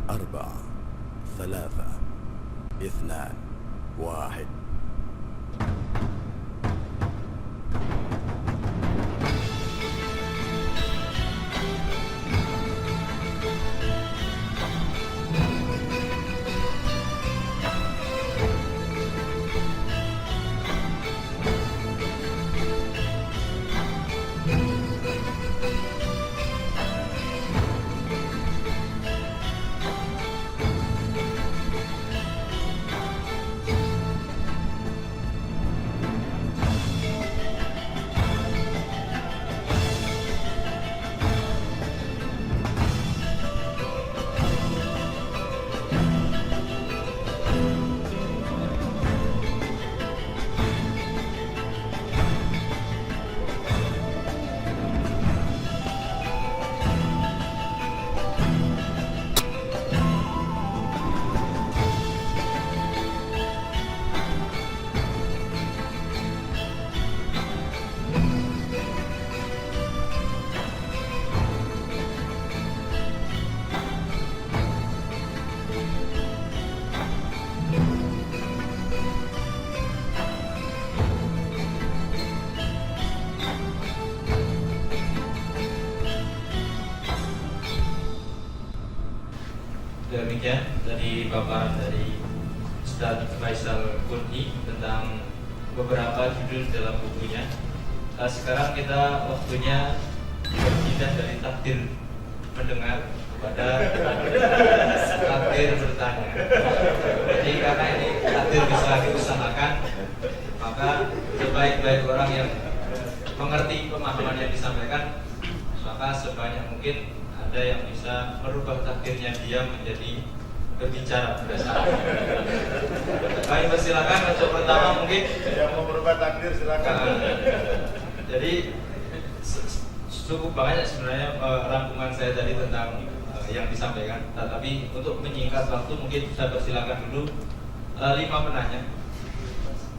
4 3 2 1. Demikian dari paparan dari Ustadz Faisal Kunhi tentang beberapa judul dalam bukunya. Sekarang kita waktunya berpindah dari takdir mendengar kepada takdir bertanya. Jadi karena ini takdir bisa diusahakan, maka sebaik-baik orang yang mengerti pemahaman yang disampaikan, maka sebanyak mungkin ada yang bisa merubah takdirnya dia menjadi berbicara berdasarkan. Baik, persilakan untuk pertama mungkin yang mau merubah takdir silakan. Jadi cukup banyak sebenarnya rangkuman saya tadi tentang yang disampaikan. Tapi untuk menyingkat waktu mungkin saya persilakan dulu 5 penanya.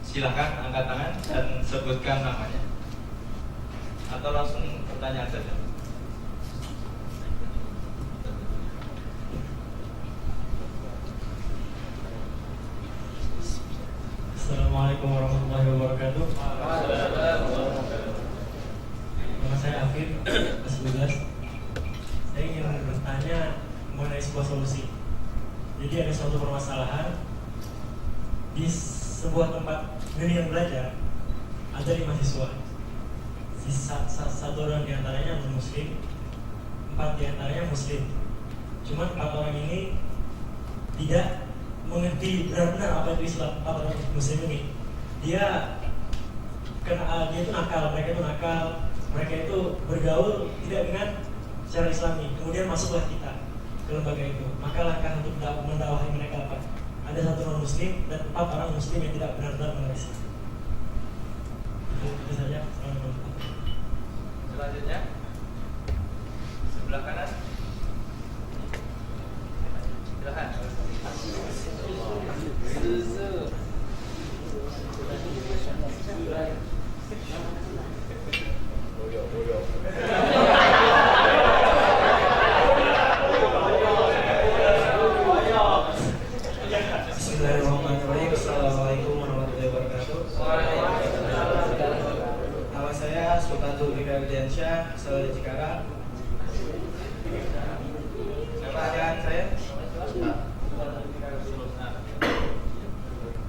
Silakan angkat tangan dan sebutkan namanya. Atau langsung pertanyaan saja. Assalamualaikum warahmatullahi wabarakatuh. Nama saya Afif, kelas 12. Saya ingin bertanya mengenai sebuah solusi. Jadi ada suatu permasalahan di sebuah tempat dunia belajar, ada 5 siswa. Satu orang diantaranya non-muslim, 4 diantaranya muslim. Cuma 4 orang ini tidak mengerti benar-benar apa itu Islam, apa itu muslim ini. Dia itu nakal, mereka itu bergaul tidak dengan secara Islami. Kemudian masuklah kita ke lembaga itu. Maka langkah untuk mendakwahi mereka apa? Ada 1 non muslim dan 4 orang muslim yang tidak benar-benar mengenal Islam. Itu saja. Selanjutnya sebelah kanan. Silakan. Bismillahirrahmanirrahim. Assalamualaikum warahmatullahi wabarakatuh. Nama saya Sultan Wikardiansyah, asal dari Cikarang. Pertanyaan saya,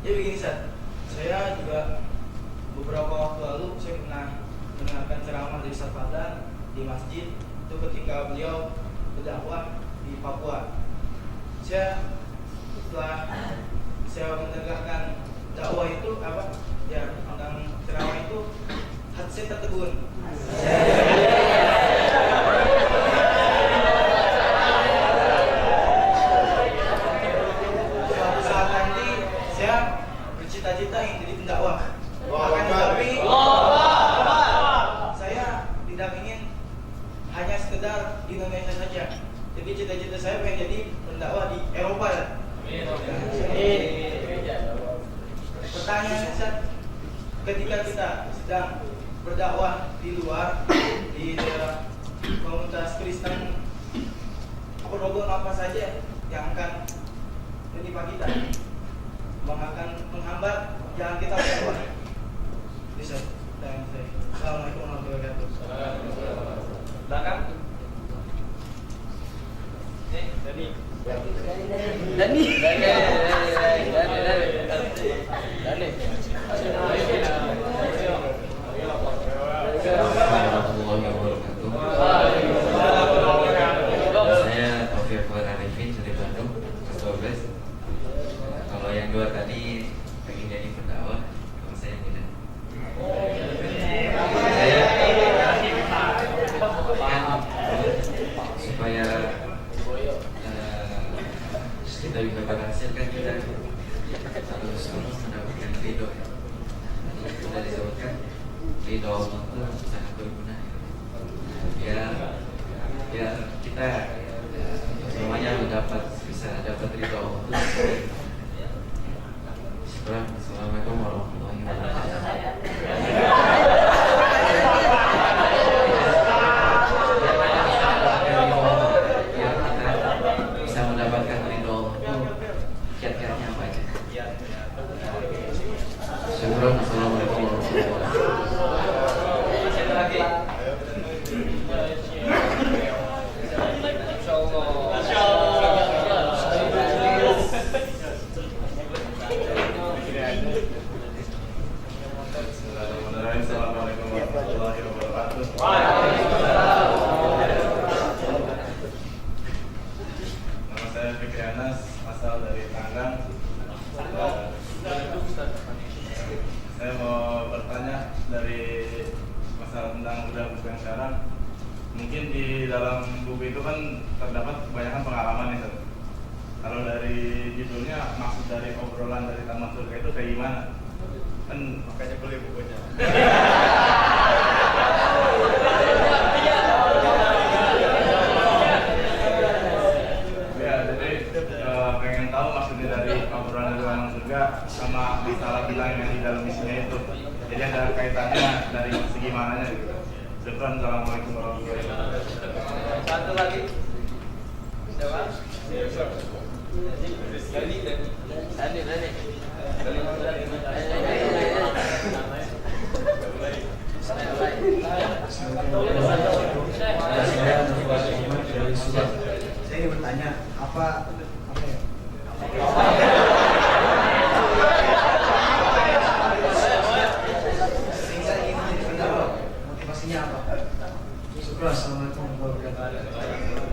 jadi begini Ustaz, saya juga beberapa waktu lalu saya pernah mendengarkan ceramah dari Ustaz Fadlan di masjid itu ketika beliau berdakwah di Papua. Setelah saya mendengarkan dakwah itu tentang ceramah itu, hati saya tertegun. Suatu saat nanti saya bercita-cita ingin jadi pendakwah. Akan tetapi saya tidak ingin hanya sekedar di Indonesia saja. Jadi cita-cita saya pengen jadi pendakwah di Eropa ya. Pertanyaan Ustaz, ketika kita sedang berdakwah di luar, di daerah komunitas Kristen, program apa saja yang akan menimpa kita, yang akan menghambat jalan kita berbuat. Bisa. Assalamualaikum warahmatullahi wabarakatuh. Belakang. Dani. Saya Taufik Arifin dari Bandung, Mas Tobes. Kalau yang dua tadi pengen jadi pendakwah, kalau saya tidak. Saya supaya kita bisa berhasil kan kita harus mendapatkan ridho. Sudah disebutkan ridho Allah itu sangat berguna. Biar kita semuanya bisa dapat ridho Allah. Assalamualaikum warahmatullahi wabarakatuh. Bisa mendapatkan ridho kiat-kiatnya apa aja? Syukur. Assalamualaikum warahmatullahi wabarakatuh. Assalamualaikum warahmatullahi wabarakatuh. Nama saya Fikri Anas, asal dari Tangerang. Saya mau bertanya dari masalah tentang buku yang sekarang. Mungkin di dalam buku itu kan terdapat kebanyakan pengalaman nih, Ustaz. Kalau dari judulnya, maksud dari obrolan dari Taman Surga itu kayak gimana? Kan makanya beli bukunya. Ya, jadi pengen tahu maksudnya dari obrolan dari Taman Surga sama risalah bilang yang di dalam isinya itu. Jadi ada kaitannya dari segi mananya gitu. Syukran. Assalamualaikum warahmatullahi wabarakatuh. Satu lagi. Siapa? Dani. Saya ingin bertanya, apa ya? Saya ingin menjadi pendakwah. Motivasinya apa? Syukur. Assalamualaikum warahmatullahi wabarakatuh.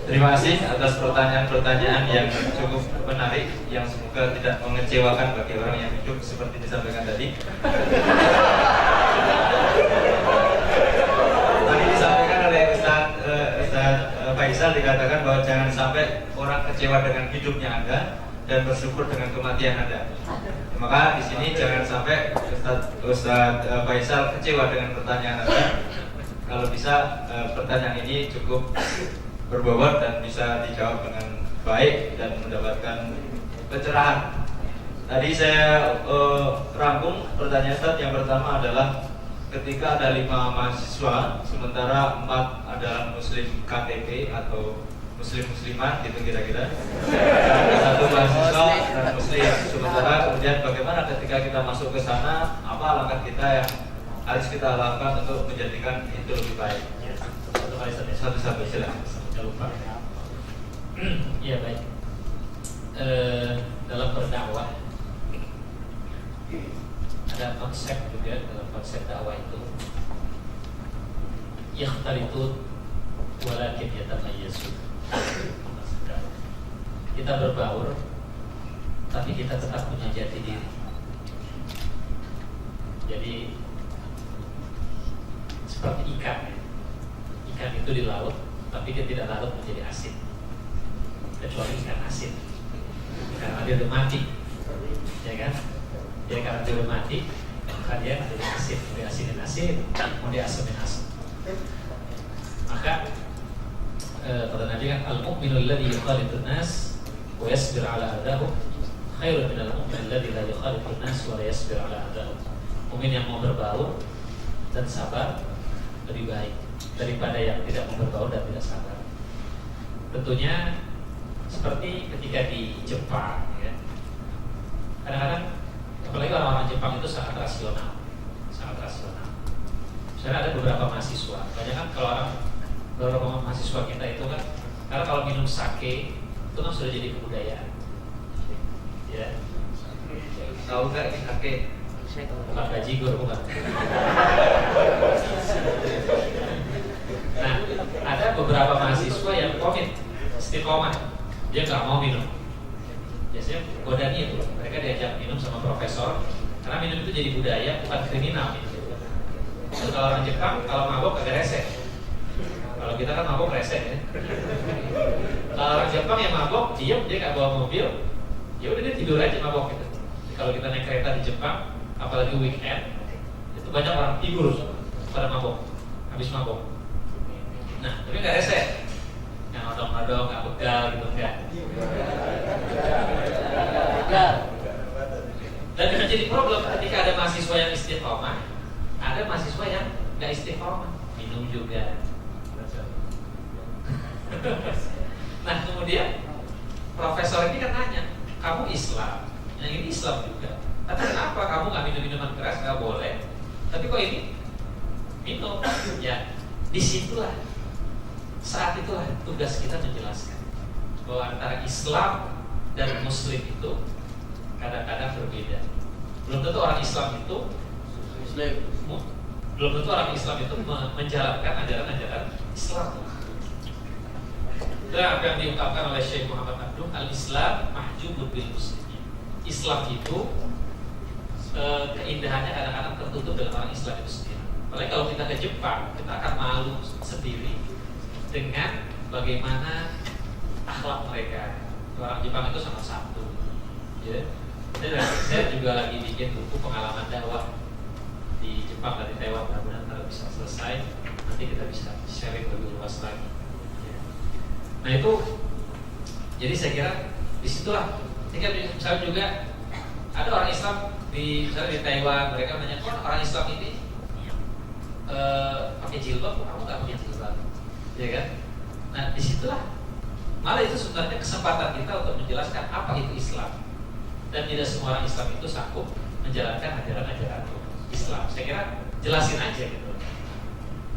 Terima kasih atas pertanyaan-pertanyaan yang cukup menarik, yang semoga tidak mengecewakan bagi orang yang hidup seperti disampaikan tadi. Tadi disampaikan oleh Ustaz Faisal, dikatakan bahwa jangan sampai orang kecewa dengan hidupnya Anda dan bersyukur dengan kematian Anda. Maka di sini jangan sampai Ustaz Faisal kecewa dengan pertanyaan Anda. Kalau bisa pertanyaan ini cukup berbobot dan bisa dijawab dengan baik dan mendapatkan pencerahan. Tadi saya rangkum pertanyaan Ustaz. Yang pertama adalah ketika ada 5 mahasiswa, sementara 4 adalah muslim KTP atau musliman gitu kira-kira. Satu mahasiswa dan muslim. Sementara kemudian bagaimana ketika kita masuk ke sana, apa langkah kita yang harus kita lakukan untuk menjadikan itu lebih baik? Satu-satu silakan. Lupa. Iya baik. Dalam berdakwah ada konsep juga, dalam konsep dakwah itu yakhtalitun walakin yatamayyasun. Kita berbaur tapi kita tetap punya jati diri. Jadi seperti ikan. Ikan itu di laut tapi dia tidak larut menjadi asin, kecuali ikan asin. Karena dia udah mati, ya kan? Dia karena dia udah mati, maka dia menjadi asin. Mau diasinin asin, mau diasemin asam. Maka kata Nabi kan, al-mu'minu alladhi yukhalidun nas wa yasbir ala adahum khairun minal mu'min alladhi la yukhalidun nas wa la yasbir ala adahum. Mu'min yang mau berbaur dan sabar lebih baik daripada yang tidak mau bergaul dan tidak sabar. Tentunya seperti ketika di Jepang, ya, kadang-kadang apalagi orang-orang Jepang itu sangat rasional. Misalnya ada beberapa mahasiswa, banyak kan kalau beberapa mahasiswa kita itu kan, karena kalau minum sake itu kan sudah jadi kebudayaan. Ya. Tahu nggak ini kakek? Bukan gajigur, bukan. Nah, ada beberapa mahasiswa yang komit istiqomah, dia nggak mau minum. Biasanya godanya itu, mereka diajak minum sama profesor, karena minum itu jadi budaya, bukan kriminal. Dan kalau orang Jepang, kalau mabok agak rese. Kalau kita kan mabok rese ya. Kalau orang Jepang yang mabok, diem, dia nggak bawa mobil, ya udah dia tidur aja mabok gitu. Kalau kita naik kereta di Jepang, apalagi weekend, itu banyak orang tidur pada mabok, habis mabok. Nah, tapi nggak rese, yang nodong-nodong, nggak begal gitu enggak. Dan itu jadi problem ketika ada mahasiswa yang istiqomah, ada mahasiswa yang nggak istiqomah, minum juga. Nah, kemudian profesor ini kan nanya, kamu Islam, yang ini Islam juga, tapi kenapa kamu nggak minum minuman keras? Nggak boleh, tapi kok ini minum? Ya, disitulah, saat itulah tugas kita menjelaskan bahwa antara Islam dan Muslim itu kadang-kadang berbeda. Belum tentu orang Islam itu Muslim, belum tentu orang Islam itu menjalankan ajaran-ajaran Islam. Itu apa yang diungkapkan oleh Syekh Muhammad Abduh, al-Islam mahjubun bil muslimin. Islam itu keindahannya kadang-kadang tertutup dengan orang Islam itu sendiri. Apalagi kalau kita ke Jepang, kita akan malu sendiri dengan bagaimana akhlak mereka. Orang Jepang itu sangat santun. Ya. Saya juga lagi bikin buku pengalaman dakwah di Jepang dan di Taiwan, mudah-mudahan kalau bisa selesai, nanti kita bisa sharing lebih luas lagi. Ya. Nah itu, jadi saya kira disitulah. Sehingga misalnya juga ada orang Islam misalnya di Taiwan, mereka nanya, kok orang Islam ini pakai jilbab, kamu nggak pakai jilbab, ya kan? Nah disitulah malah itu sebenarnya kesempatan kita untuk menjelaskan apa itu Islam. Dan tidak semua orang Islam itu sanggup menjalankan ajaran-ajaran Islam. Saya kira jelasin aja gitu,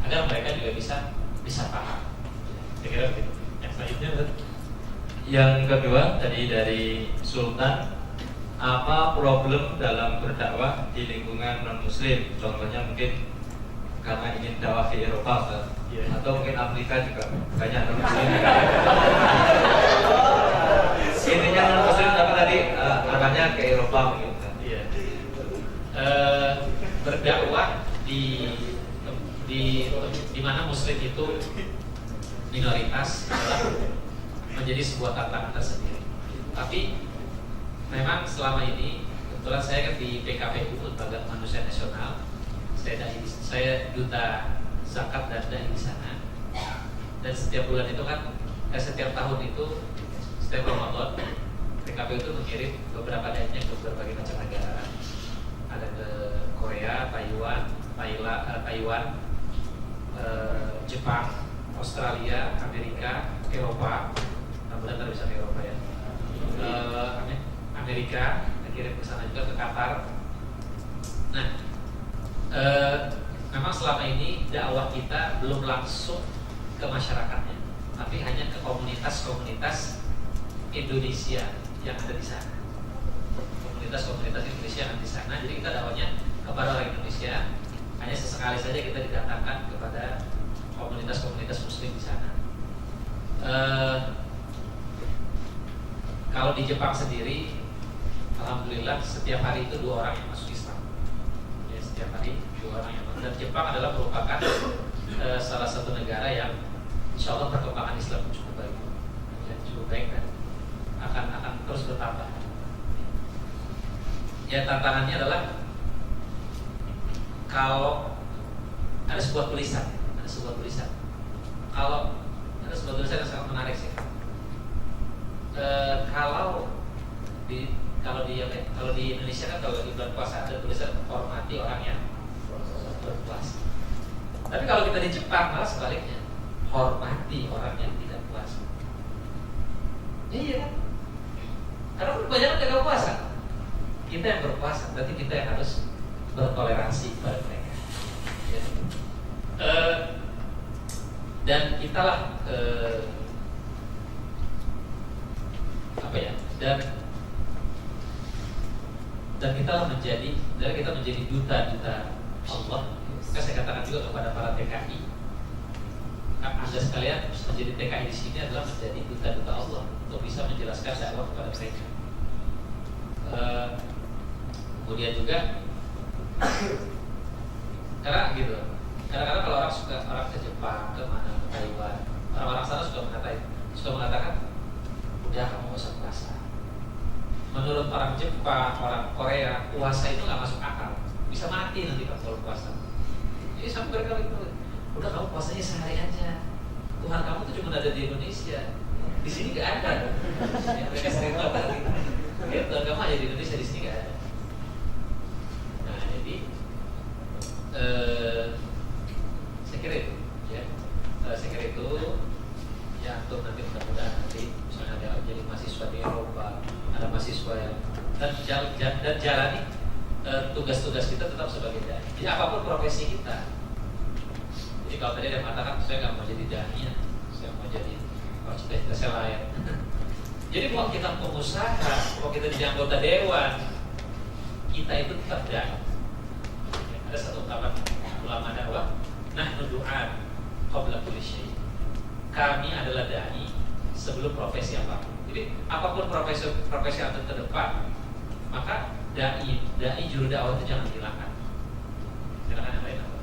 agar mereka juga bisa paham. Saya kira begitu. Yang selanjutnya betul. Yang kedua tadi dari Sultan, apa problem dalam berdakwah di lingkungan non Muslim? Contohnya mungkin karena ingin dakwah ke Eropa kan? Atau mungkin Afrika juga banyak non Muslim. Intinya non Muslim apa tadi arahnya ke Eropa gitu kan? Iya. Berdakwah di mana Muslim itu minoritas adalah menjadi sebuah tantangan tersendiri. Tapi memang selama ini kebetulan saya kan di PKPU, Lembaga Kemanusiaan Nasional, saya duta zakat dan dai di sana. Dan setiap bulan itu kan, setiap tahun itu, setiap Ramadan, PKPU itu mengirim beberapa dai-nya ke berbagai macam negara. Ada ke Korea, Taiwan, Jepang, Australia, Amerika, Eropa. Mudah-mudahan bisa ke Eropa ya. Amerika, kirim ke sana juga, ke Qatar. Nah, memang selama ini dakwah kita belum langsung ke masyarakatnya, tapi hanya ke komunitas-komunitas Indonesia yang ada di sana. Komunitas-komunitas Indonesia yang ada di sana. Jadi kita dakwahnya kepada orang Indonesia, hanya sesekali saja kita didatangkan kepada komunitas-komunitas Muslim di sana. Kalau di Jepang sendiri, alhamdulillah setiap hari itu 2 orang yang masuk Islam. Ya, setiap hari 2 orang yang masuk. Dan Jepang adalah merupakan salah satu negara yang insya Allah perkembangan Islam cukup baik, ya, cukup baik dan akan terus bertambah. Ya, tantangannya adalah kalau ada sebuah tulisan, kalau ada sebuah tulisan yang sangat menarik sih. Kalau di Indonesia kan kalau di bulan puasa ada tulisan hormati orang yang berpuasa. Tapi kalau kita di Jepang malah sebaliknya, hormati orang yang tidak puasa. Iya kan? Karena kebanyakan tidak puasa. Kita yang berpuasa, berarti kita yang harus bertoleransi kepada mereka. Ya. Dan kita lah apa ya? Dan kita lah menjadi duta-duta Allah. Maka saya katakan juga kepada para TKI, Anda sekalian menjadi TKI di sini adalah menjadi duta-duta Allah untuk bisa menjelaskan dakwah kepada mereka. Kemudian juga karena gitu, kadang-kadang kalau orang ke Jepang, ke mana, ke Taiwan, orang-orang sana suka mengatakan, udah kamu gak usah puasa. Menurut orang Jepang, orang Korea, puasa itu nggak masuk akal, bisa mati nanti kalau puasa. Jadi sampai berkali-kali, udah kamu puasanya sehari aja. Tuhan kamu tuh cuma ada di Indonesia, di sini nggak ada. Yang mereka sering tahu tadi, ya, Tuhan kamu aja di Indonesia, di sini nggak ada. Nah jadi saya kira itu, ya, saya kira itu ya untuk nanti mudah-mudahan nanti misalnya ada jadi mahasiswa di Eropa, ada mahasiswa yang dan jalani tugas-tugas kita tetap sebagai dai. Jadi apapun profesi kita. Jadi kalau tadi ada mengatakan saya nggak mau jadi dai, saya mau jadi cita-cita saya lain. Jadi mau kita pengusaha, mau kita jadi anggota dewan, kita itu tetap dai. Ada satu ungkapan ulama dakwah, nahnu du'an qabla kulli syai'. Kami adalah dai sebelum profesi apapun. Jadi apapun profesi yang ke depan, maka dai juru dakwah itu jangan hilangkan. Silakan yang lain apa?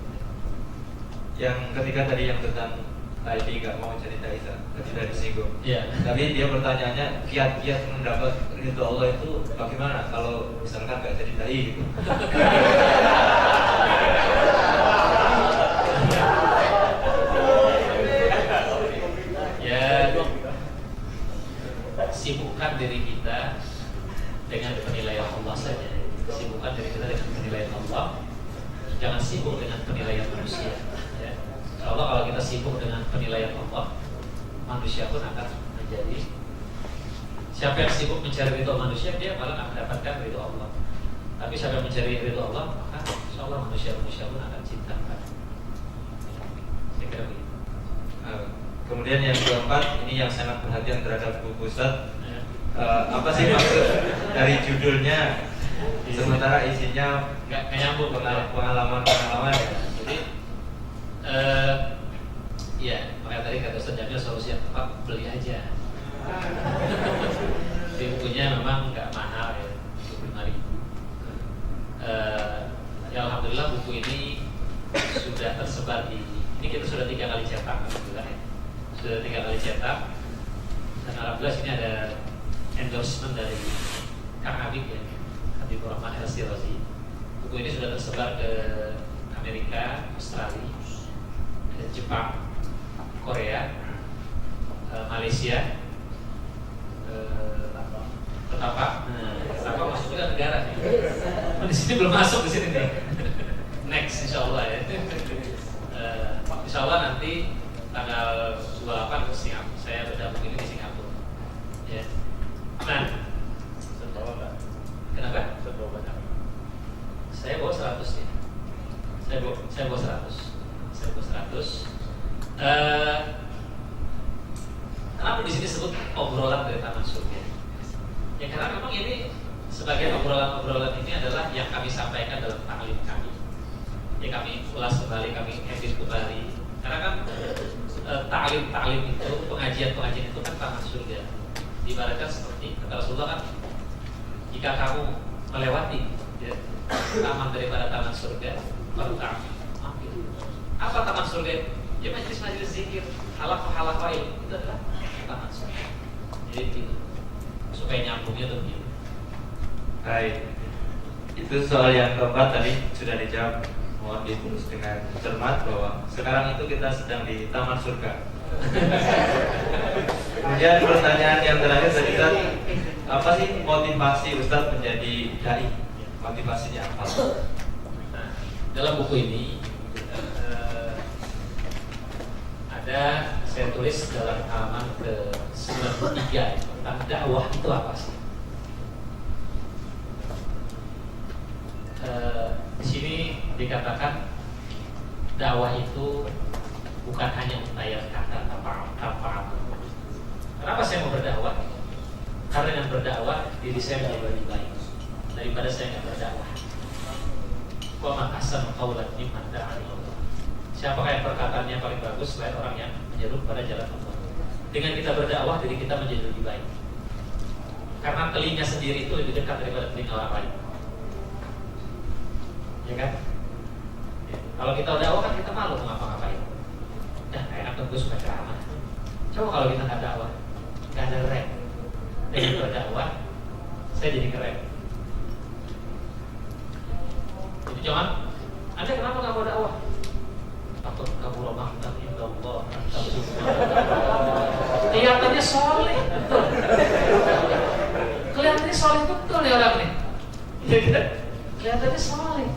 Yang ketiga tadi yang tentang tadi nggak mau jadi dai, tadi dari disinggung. Iya. Tapi dia bertanyaannya kiat-kiat mendapat ridho Allah itu bagaimana kalau misalkan nggak jadi dai gitu. Sibukkan diri kita dengan penilaian Allah saja. Sibukkan diri kita dengan penilaian Allah. Jangan sibuk dengan penilaian manusia. Ya. Insya Allah kalau kita sibuk dengan penilaian Allah, manusia pun akan menjadi. Siapa yang sibuk mencari ridho manusia, dia malah akan mendapatkan ridho Allah. Tapi siapa yang mencari ridho Allah, maka insya Allah manusia pun akan cinta. Saya kira begitu. Kemudian yang keempat, ini yang sangat perhatian terhadap buku Ustaz. Apa sih maksud dari judulnya? Sementara isinya nggak nyambung pengalaman. Jadi, ya makanya tadi kata Ustaz Jamil solusi yang tepat beli aja. Di bukunya memang nggak mahal ya, 25.000. Ya alhamdulillah buku ini sudah tersebar ini kita sudah 3 kali cetak, alhamdulillah ya. Sudah 3 kali cetak dan alhamdulillah sini ada endorsement dari Kang Habib ya, Habibur Rahman El-Sirazi. Buku ini sudah tersebar ke Amerika, Australia, Jepang, Korea, Malaysia, Ketapa masuk juga negara nih. Di sini belum masuk di sini nih. Next insyaallah ya. Insyaallah nanti tanggal 28 ke Singapura. Saya bergabung ini di Singapura. Ya. Nah, kenapa? Saya bawa 100 ya. Saya bawa 100. Kenapa di sini sebut obrolan dari Taman Surga? Ya karena memang ini sebagian obrolan ini adalah yang kami sampaikan dalam taklim kami. Ya kami ulas kembali, kami edit kembali. Karena kan taklim itu, pengajian itu kan taman surga. Ibaratkan seperti kata Rasulullah kan, jika kamu melewati ya, taman daripada taman surga, baru kami. Apa taman surga? Ya majelis zikir, halaqah itu adalah taman surga. Jadi itu supaya nyambungnya tuh begitu. Baik, itu soal yang keempat tadi sudah dijawab. Mohon ditulis dengan cermat bahwa sekarang itu kita sedang di taman surga. Kemudian pertanyaan yang terakhir tadi Ustaz, apa sih motivasi Ustaz menjadi dai? Motivasinya apa? Nah, dalam buku ini ada saya tulis dalam halaman ke 93 tentang dakwah itu apa sih? Di sini dikatakan dakwah itu bukan hanya mutayar kata tanpa amal. Kenapa saya mau berdakwah? Karena dengan berdakwah diri saya menjadi lebih baik daripada saya nggak berdakwah. Wa man ahsanu qawlan mimman da'a ila Allah. Siapakah yang perkataannya paling bagus selain orang yang menyeru pada jalan Allah? Dengan kita berdakwah diri kita menjadi lebih baik. Karena telinga sendiri itu lebih dekat daripada telinga orang lain. Ya kan? Ya. Kalau kita dakwah kan kita malu mau ngapa-ngapain. Ya enak tuh gue suka ceramah. Coba kalau kita nggak dakwah, nggak ada rem. Dengan berdakwah, saya jadi keren. Jadi jangan, Anda kenapa nggak mau dakwah? Takut kabur makna inna Allah. Kelihatannya soleh, betul. Kelihatannya soleh betul ya orang ini. Kelihatannya soleh.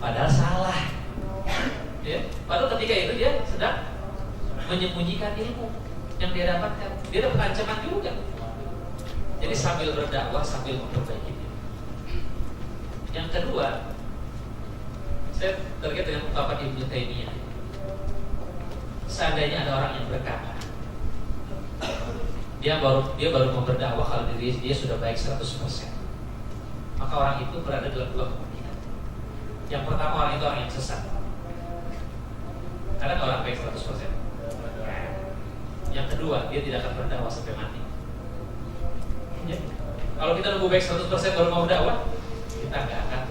Padahal salah. Ya, padahal ketika itu dia sedang menyembunyikan ilmu yang dia dapatkan. Dia dapat ancaman juga. Jadi sambil berdakwah sambil memperbaiki diri. Yang kedua, saya terkait dengan ungkapan Ibnu Taimiyah. Seandainya ada orang yang berkata, dia baru mau berdakwah kalau diri dia sudah baik 100%, maka orang itu berada dalam dua kemungkinan. Yang pertama, orang itu orang yang sesat. Karena orang baik 100%. Yang kedua, dia tidak akan berdakwah sampai mati. Ya. Kalau kita nunggu baik 100% baru mau berdakwah, kita nggak akan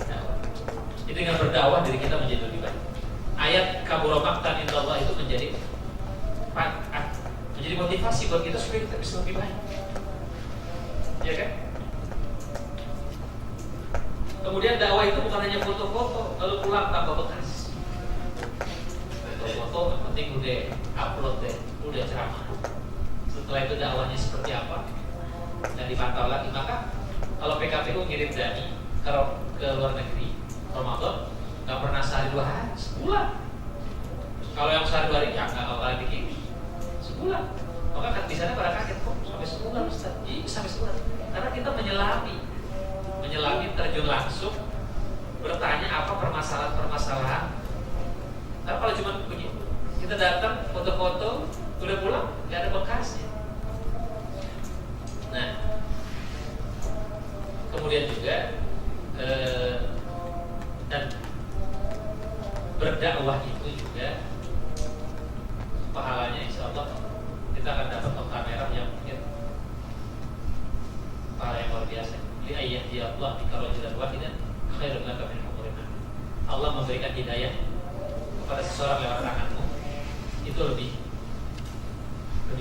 berdakwah. Jadi dengan berdakwah diri kita menjadi lebih baik. Ayat kabura maqtan indallah itu menjadi motivasi buat kita supaya kita bisa lebih baik. Ya kan? Kemudian dakwah itu bukan hanya foto-foto lalu pulang tanpa bekas. Foto-foto yang penting udah upload deh, udah ceramah. Setelah itu dakwahnya seperti apa dan dipantau lagi. Maka kalau PKPU ngirim dani kalau ke luar negeri Ramadan nggak pernah sehari 2 hari, sebulan. Kalau yang sehari 2 hari ya nggak bakalan dikirim sebulan. Maka kan di sana pada kaget kok sampai sebulan Ustaz. Iya sampai sebulan. Karena kita menyelami terjun langsung bertanya apa permasalahan. Karena kalau cuma begini kita datang foto-foto udah pulang nggak ada bekasnya. Nah, kemudian juga dan berdakwah itu juga pahalanya insya Allah kita akan dapat nota merah yang mungkin pahala yang luar biasa. Li ayyati Allah kalau tidak wahidan khairun laka min humurin. Allah memberikan hidayah kepada seseorang lewat tanganmu itu lebih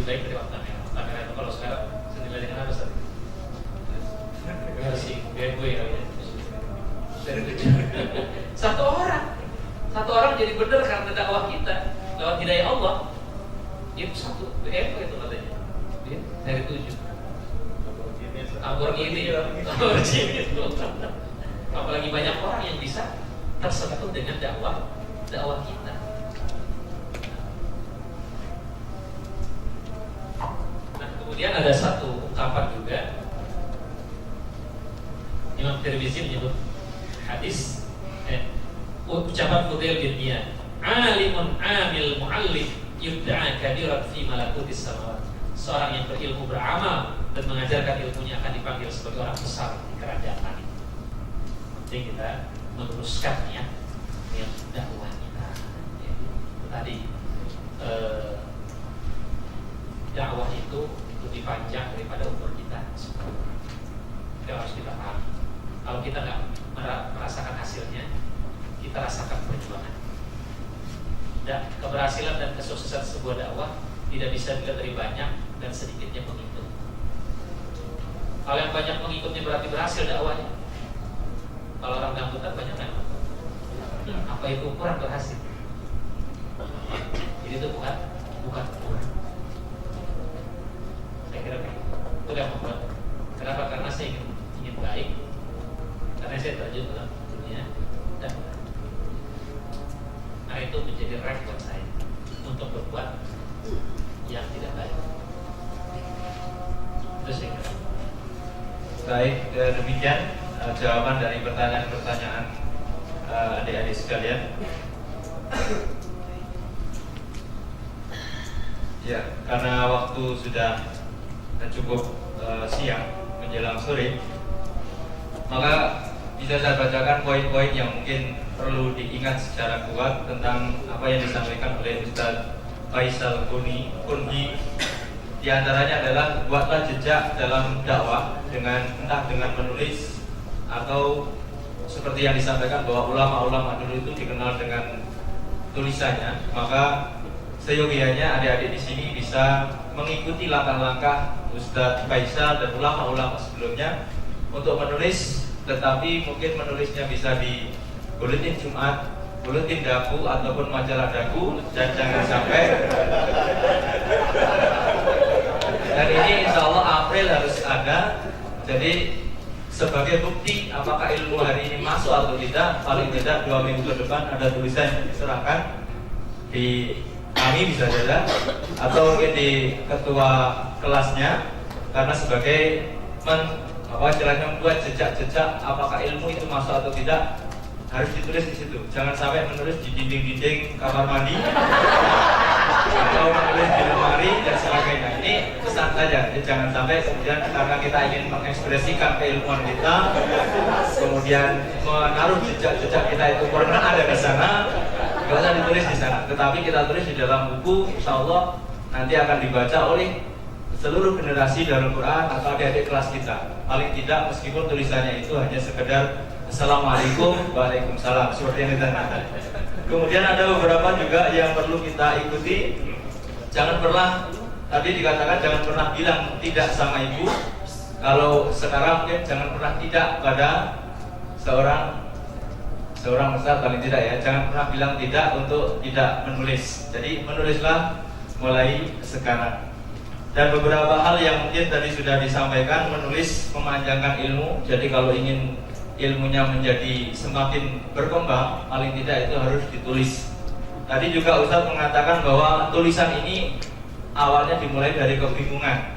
baik dari nota merah. Nota merah itu kalau sekarang senilai dengan apa Ustaz? Versi gue ya. Satu orang jadi benar karena dakwah kita lewat hidayah Allah. Itu satu itu katanya. Dari 7. Lamborghini itu. Apalagi banyak orang yang bisa tersentuh dengan dakwah kita. Nah, kemudian ada satu ungkapan juga. Imam Tirmizi menyebut hadis ucapan Fudail bin Iyad, alimun amil muallim yudda'a kabiran fi malakutis samawat. Seorang yang berilmu beramal dan mengajarkan ilmunya akan dipanggil sebagai orang besar di kerajaan langit. Jadi kita meneruskannya dengan dakwah kita. Ya, itu tadi dakwah itu lebih panjang daripada umur kita. Itu harus kita pahami. Kalau kita nggak merasakan hasilnya, kita rasakan perjuangan. Dan keberhasilan dan kesuksesan sebuah dakwah tidak bisa dilihat dari banyak dan sedikitnya pengikut. Kalau yang banyak pengikutnya berarti berhasil dakwahnya. Kalau orang dangdutan banyak kan? Apa itu ukuran berhasil? Jadi itu bukan ukuran. Saya kira itu yang membuat. Kenapa? Karena saya ingin baik. Karena saya terjun dalam dunia dan menjadi rem buat saya untuk berbuat yang tidak baik. Terus ya. Baik, demikian jawaban dari pertanyaan-pertanyaan adik-adik sekalian. Ya, karena waktu sudah cukup siang menjelang sore, maka bisa saya bacakan poin-poin yang mungkin perlu diingat secara kuat tentang apa yang disampaikan oleh Ustaz Faisal Kunhi. Di antaranya adalah buatlah jejak dalam dakwah dengan entah dengan menulis atau seperti yang disampaikan bahwa ulama-ulama dulu itu dikenal dengan tulisannya, maka seyogianya adik-adik di sini bisa mengikuti langkah-langkah Ustaz Faisal dan ulama-ulama sebelumnya untuk menulis, tetapi mungkin menulisnya bisa di buletin Jumat, buletin Daku ataupun majalah Daku, dan jangan sampai. Dan ini insya Allah April harus ada. Jadi sebagai bukti apakah ilmu hari ini masuk atau tidak, paling tidak 2 minggu ke depan ada tulisan yang diserahkan di kami bisa saja atau mungkin di ketua kelasnya, karena sebagai membuat jejak-jejak apakah ilmu itu masuk atau tidak harus ditulis di situ. Jangan sampai menulis di dinding-dinding kamar mandi atau menulis di lemari dan sebagainya. Ini pesan saja, jadi jangan sampai kemudian karena kita ingin mengekspresikan keilmuan kita, kemudian menaruh jejak-jejak kita itu pernah ada di sana, nggak usah ditulis di sana. Tetapi kita tulis di dalam buku, insya Allah nanti akan dibaca oleh seluruh generasi Darul Quran atau adik-adik kelas kita. Paling tidak meskipun tulisannya itu hanya sekedar Assalamualaikum, Waalaikumsalam, seperti yang ditanya. Kemudian ada beberapa juga yang perlu kita ikuti. Jangan pernah, tadi dikatakan jangan pernah bilang tidak sama ibu. Kalau sekarang mungkin jangan pernah tidak pada seorang ustaz, paling tidak ya. Jangan pernah bilang tidak untuk tidak menulis. Jadi menulislah mulai sekarang. Dan beberapa hal yang mungkin tadi sudah disampaikan, menulis memanjangkan ilmu. Jadi kalau ingin ilmunya menjadi semakin berkembang, paling tidak itu harus ditulis. Tadi juga Ustaz mengatakan bahwa tulisan ini awalnya dimulai dari kebingungan.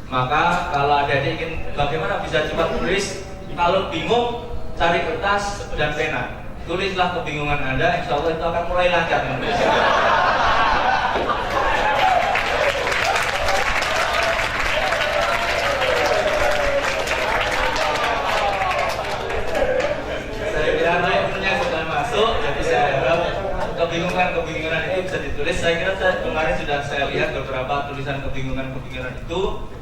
Maka kalau adik-adik ingin bagaimana bisa cepat tulis, kalau bingung cari kertas dan pena, tulislah kebingungan Anda, insya Allah itu akan mulai lancar menulis. Kebingungan itu bisa ditulis. Saya kira kemarin sudah saya lihat beberapa tulisan kebingungan itu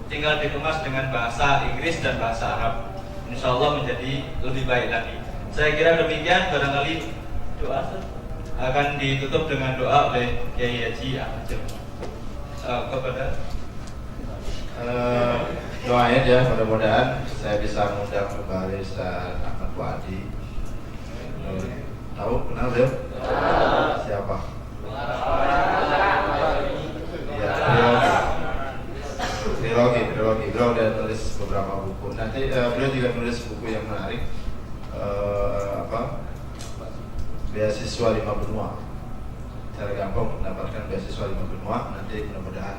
tinggal dikemas dengan bahasa Inggris dan bahasa Arab. Insya Allah menjadi lebih baik lagi. Saya kira demikian. Barangkali doa akan ditutup dengan doa oleh Kiai Haji Ahmad kepada doain ya, mudah-mudahan saya bisa mengundang kembali Ustaz Ahmad Fuadi. Tahu kenal beliau? Siapa? Ya, trilogi. Beliau udah nulis beberapa buku. Nanti beliau juga nulis buku yang menarik. Beasiswa 5 benua. Cara gampang mendapatkan beasiswa 5 benua. Nanti mudah-mudahan